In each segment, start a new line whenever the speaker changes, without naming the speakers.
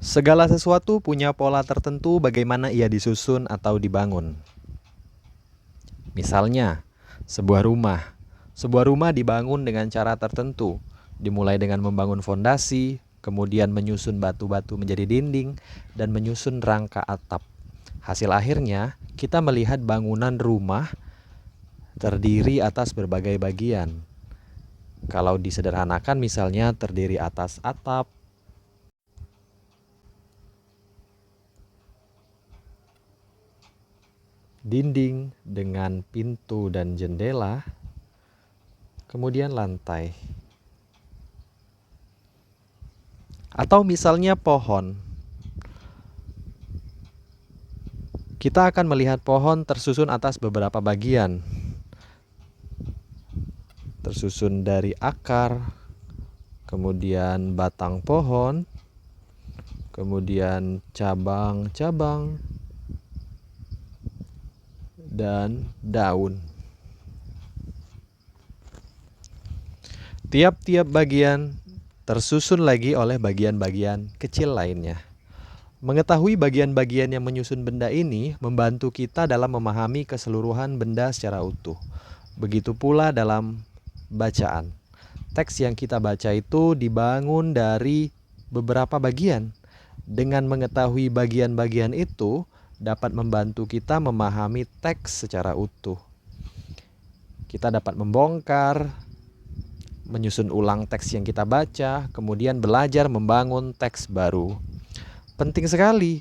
Segala sesuatu punya pola tertentu bagaimana ia disusun atau dibangun. Misalnya, sebuah rumah. Sebuah rumah dibangun dengan cara tertentu, dimulai dengan membangun fondasi, kemudian menyusun batu-batu menjadi dinding, dan menyusun rangka atap. Hasil akhirnya, kita melihat bangunan rumah terdiri atas berbagai bagian. Kalau disederhanakan misalnya terdiri atas atap, dinding dengan pintu dan jendela, kemudian lantai. Atau misalnya pohon. Kita akan melihat pohon tersusun atas beberapa bagian. Tersusun dari akar, kemudian batang pohon, kemudian cabang-cabang, dan daun. Tiap-tiap bagian tersusun lagi oleh bagian-bagian kecil lainnya. Mengetahui bagian-bagian yang menyusun benda ini membantu kita dalam memahami keseluruhan benda secara utuh. Begitu pula dalam bacaan. Teks yang kita baca itu dibangun dari beberapa bagian. Dengan mengetahui bagian-bagian itu dapat membantu kita memahami teks secara utuh. Kita dapat membongkar, menyusun ulang teks yang kita baca, kemudian belajar membangun teks baru. Penting sekali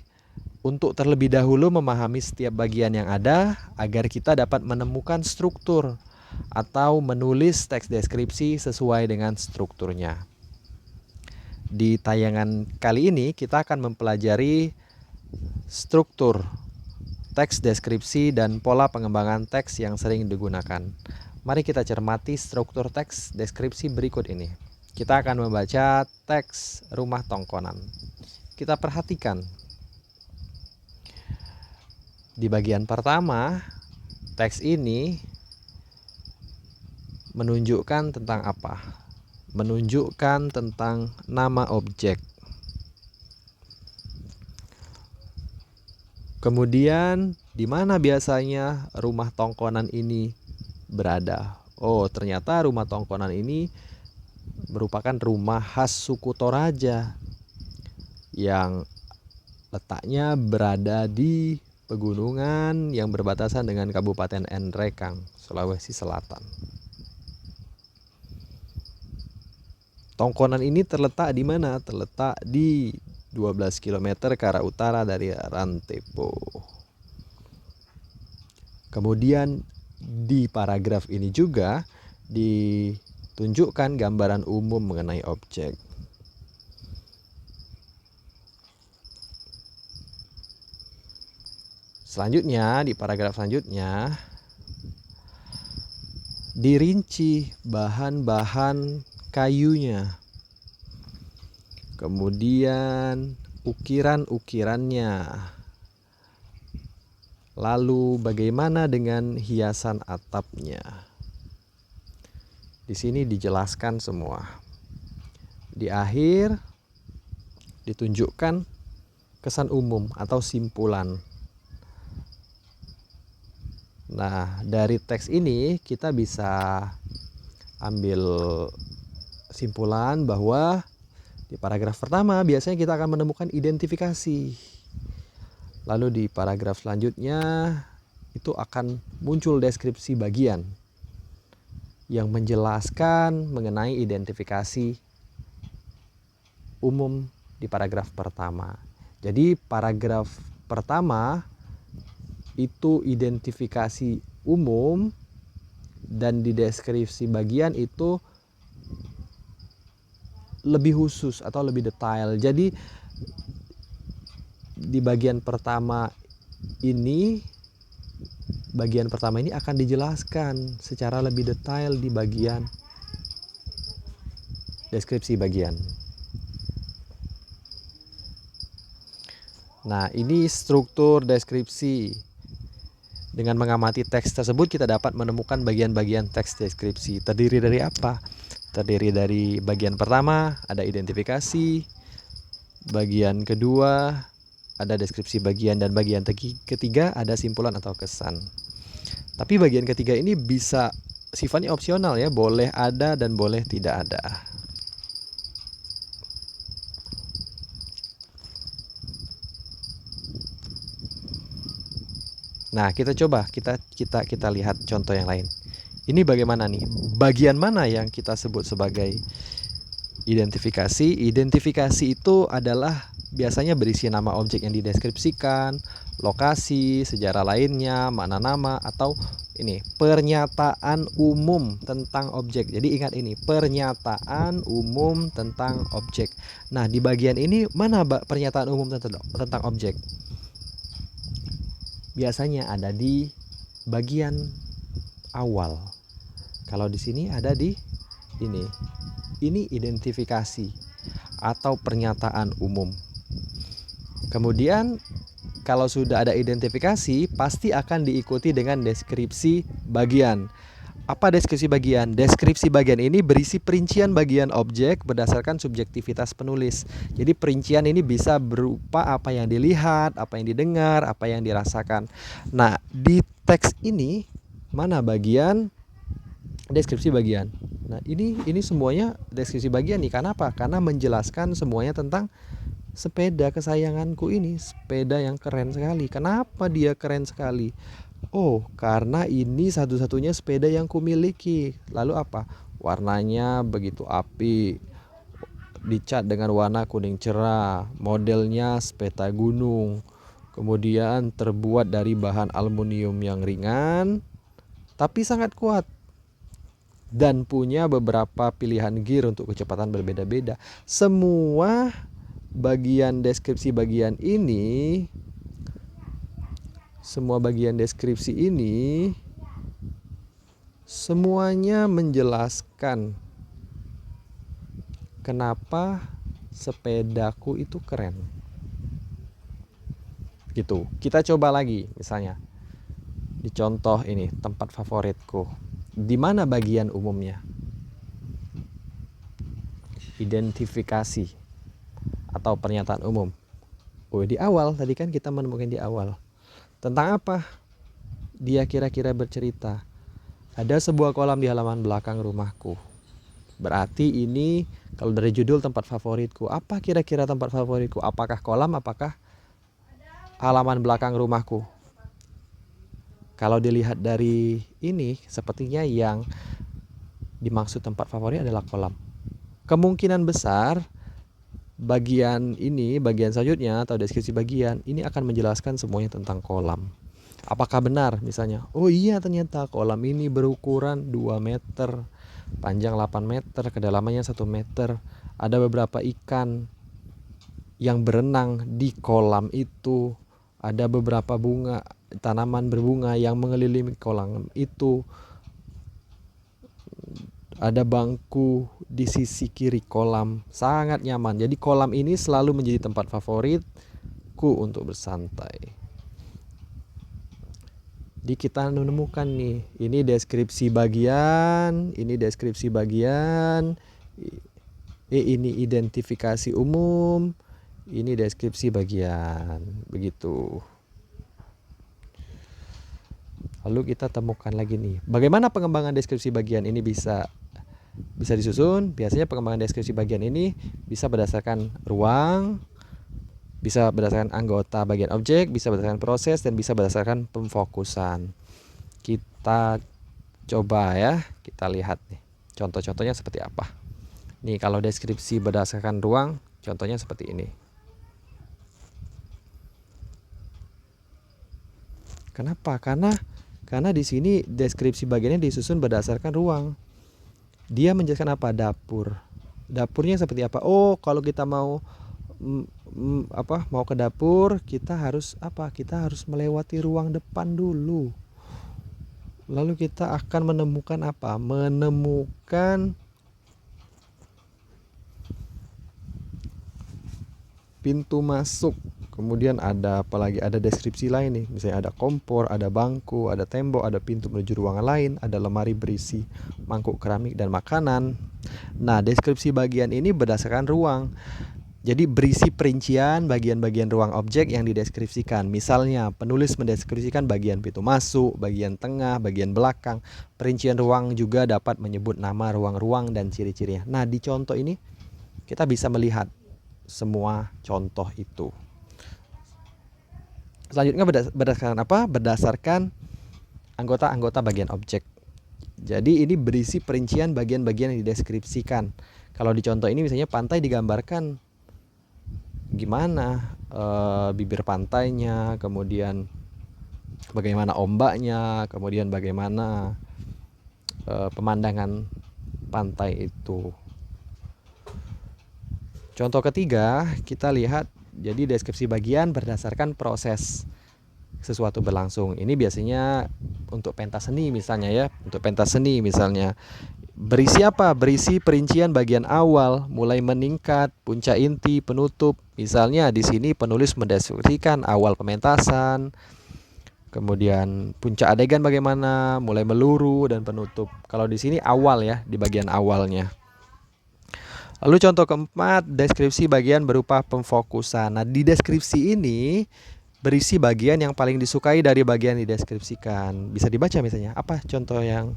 untuk terlebih dahulu memahami setiap bagian yang ada agar kita dapat menemukan struktur atau menulis teks deskripsi sesuai dengan strukturnya. Di tayangan kali ini kita akan mempelajari struktur teks deskripsi dan pola pengembangan teks yang sering digunakan. Mari kita cermati struktur teks deskripsi berikut ini. Kita akan membaca teks Rumah Tongkonan. Kita perhatikan. Di bagian pertama, teks ini menunjukkan tentang apa? Menunjukkan tentang nama objek. Kemudian, di mana biasanya rumah tongkonan ini berada? Oh, ternyata rumah tongkonan ini merupakan rumah khas suku Toraja yang letaknya berada di pegunungan yang berbatasan dengan Kabupaten Nrekang, Sulawesi Selatan. Tongkonan ini terletak di mana? Terletak di 12 km ke arah utara dari Rantepo. Kemudian di paragraf ini juga ditunjukkan gambaran umum mengenai objek. Selanjutnya, di paragraf selanjutnya dirinci bahan-bahan kayunya, kemudian ukiran-ukirannya, lalu bagaimana dengan hiasan atapnya. Di sini dijelaskan semua. Di akhir ditunjukkan kesan umum atau simpulan. Nah, dari teks ini kita bisa ambil simpulan bahwa di paragraf pertama biasanya kita akan menemukan identifikasi. Lalu di paragraf selanjutnya itu akan muncul deskripsi bagian yang menjelaskan mengenai identifikasi umum di paragraf pertama. Jadi paragraf pertama itu identifikasi umum dan di deskripsi bagian itu lebih khusus atau lebih detail. Jadi di bagian pertama ini akan dijelaskan secara lebih detail di bagian deskripsi bagian. Nah, ini struktur deskripsi. Dengan mengamati teks tersebut kita dapat menemukan bagian-bagian teks deskripsi. Terdiri dari apa? Terdiri dari bagian pertama ada identifikasi, bagian kedua ada deskripsi bagian, dan bagian ketiga ada simpulan atau kesan. Tapi bagian ketiga ini bisa sifatnya opsional ya, boleh ada dan boleh tidak ada. Nah, kita coba kita lihat contoh yang lain. Ini bagaimana nih? Bagian mana yang kita sebut sebagai identifikasi? Identifikasi itu adalah biasanya berisi nama objek yang dideskripsikan, lokasi, sejarah lainnya, makna nama, atau ini pernyataan umum tentang objek. Jadi ingat ini, pernyataan umum tentang objek. Nah, di bagian ini mana pernyataan umum tentang objek? Biasanya ada di bagian awal. Kalau di sini ada di ini. Ini identifikasi atau pernyataan umum. Kemudian kalau sudah ada identifikasi, pasti akan diikuti dengan deskripsi bagian. Apa deskripsi bagian? Deskripsi bagian ini berisi perincian bagian objek berdasarkan subjektivitas penulis. Jadi perincian ini bisa berupa apa yang dilihat, apa yang didengar, apa yang dirasakan. Nah, di teks ini mana bagian deskripsi bagian? Nah, ini semuanya deskripsi bagian nih. Kenapa? Karena menjelaskan semuanya tentang sepeda kesayanganku ini, sepeda yang keren sekali. Kenapa dia keren sekali? Oh, karena ini satu-satunya sepeda yang kumiliki. Lalu apa? Warnanya begitu apik, dicat dengan warna kuning cerah, modelnya sepeda gunung, kemudian terbuat dari bahan aluminium yang ringan tapi sangat kuat, dan punya beberapa pilihan gear untuk kecepatan berbeda-beda. Semua bagian deskripsi bagian ini semuanya menjelaskan kenapa sepedaku itu keren. Gitu. Kita coba lagi, misalnya di contoh ini, tempat favoritku. Di mana bagian umumnya? Identifikasi atau pernyataan umum. Oh, di awal tadi kan kita menemukan di awal. Tentang apa dia kira-kira bercerita? Ada sebuah kolam di halaman belakang rumahku. Berarti ini kalau dari judul tempat favoritku, apa kira-kira tempat favoritku? Apakah kolam, apakah halaman belakang rumahku? Kalau dilihat dari ini, sepertinya yang dimaksud tempat favorit adalah kolam. Kemungkinan besar bagian ini, bagian selanjutnya atau deskripsi bagian ini akan menjelaskan semuanya tentang kolam. Apakah benar misalnya? Oh iya, ternyata kolam ini berukuran 2 meter, panjang 8 meter, kedalamannya 1 meter. Ada beberapa ikan yang berenang di kolam itu. Ada beberapa tanaman berbunga yang mengelilingi kolam itu. Ada bangku di sisi kiri kolam, sangat nyaman. Jadi kolam ini selalu menjadi tempat favoritku untuk bersantai. Jadi kita menemukan nih, ini deskripsi bagian, ini deskripsi bagian, ini identifikasi umum, ini deskripsi bagian, begitu. Lalu kita temukan lagi nih, bagaimana pengembangan deskripsi bagian ini bisa disusun. Biasanya pengembangan deskripsi bagian ini bisa berdasarkan ruang, bisa berdasarkan anggota bagian objek, bisa berdasarkan proses, dan bisa berdasarkan pemfokusan. Kita coba ya, kita lihat nih contoh-contohnya seperti apa. Nih kalau deskripsi berdasarkan ruang, contohnya seperti ini. Kenapa? Karena di sini deskripsi bagiannya disusun berdasarkan ruang. Dia menjelaskan apa? Dapur. Dapurnya seperti apa? Oh, kalau kita mau ke dapur, kita harus apa? Kita harus melewati ruang depan dulu. Lalu kita akan menemukan apa? Menemukan pintu masuk. Kemudian ada apa lagi? Ada deskripsi lain nih. Misalnya ada kompor, ada bangku, ada tembok, ada pintu menuju ruangan lain, ada lemari berisi mangkuk keramik dan makanan. Nah, deskripsi bagian ini berdasarkan ruang. Jadi berisi perincian bagian-bagian ruang objek yang dideskripsikan. Misalnya penulis mendeskripsikan bagian pintu masuk, bagian tengah, bagian belakang. Perincian ruang juga dapat menyebut nama ruang-ruang dan ciri-cirinya. Nah, di contoh ini kita bisa melihat semua contoh itu. Selanjutnya berdasarkan apa? Berdasarkan anggota-anggota bagian objek. Jadi ini berisi perincian bagian-bagian yang dideskripsikan. Kalau di contoh ini misalnya pantai digambarkan gimana bibir pantainya, kemudian bagaimana ombaknya, kemudian bagaimana pemandangan pantai itu. Contoh ketiga, kita lihat jadi deskripsi bagian berdasarkan proses sesuatu berlangsung. Ini biasanya untuk pentas seni misalnya ya, untuk pentas seni misalnya. Berisi apa? Berisi perincian bagian awal, mulai meningkat, puncak inti, penutup. Misalnya di sini penulis mendeskripsikan awal pementasan, kemudian puncak adegan bagaimana, mulai meluru dan penutup. Kalau di sini awal ya, di bagian awalnya. Lalu contoh keempat, deskripsi bagian berupa pemfokusan. Nah, di deskripsi ini berisi bagian yang paling disukai dari bagian dideskripsikan. Bisa dibaca misalnya, apa contoh yang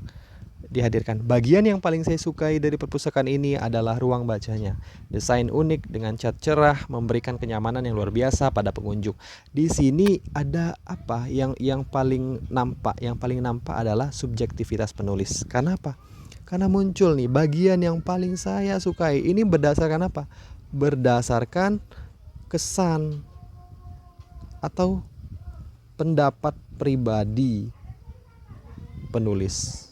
dihadirkan? Bagian yang paling saya sukai dari perpustakaan ini adalah ruang bacanya. Desain unik dengan cat cerah memberikan kenyamanan yang luar biasa pada pengunjung. Di sini ada apa yang paling nampak? Yang paling nampak adalah subjektivitas penulis. Karena apa? Karena muncul nih bagian yang paling saya sukai. Ini berdasarkan apa? Berdasarkan kesan atau pendapat pribadi penulis.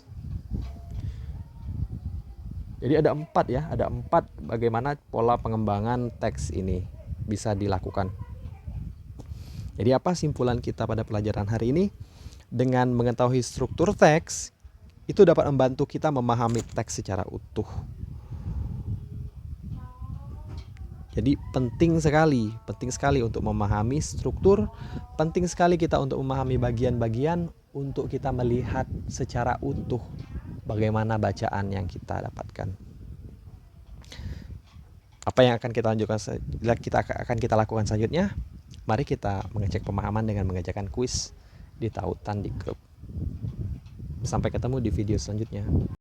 Jadi ada 4 ya, ada 4 bagaimana pola pengembangan teks ini bisa dilakukan. Jadi apa simpulan kita pada pelajaran hari ini? Dengan mengetahui struktur teks, itu dapat membantu kita memahami teks secara utuh. Jadi penting sekali untuk memahami struktur, penting sekali kita untuk memahami bagian-bagian untuk kita melihat secara utuh bagaimana bacaan yang kita dapatkan. Apa yang akan kita lakukan selanjutnya? Mari kita mengecek pemahaman dengan mengerjakan kuis di tautan di grup. Sampai ketemu di video selanjutnya.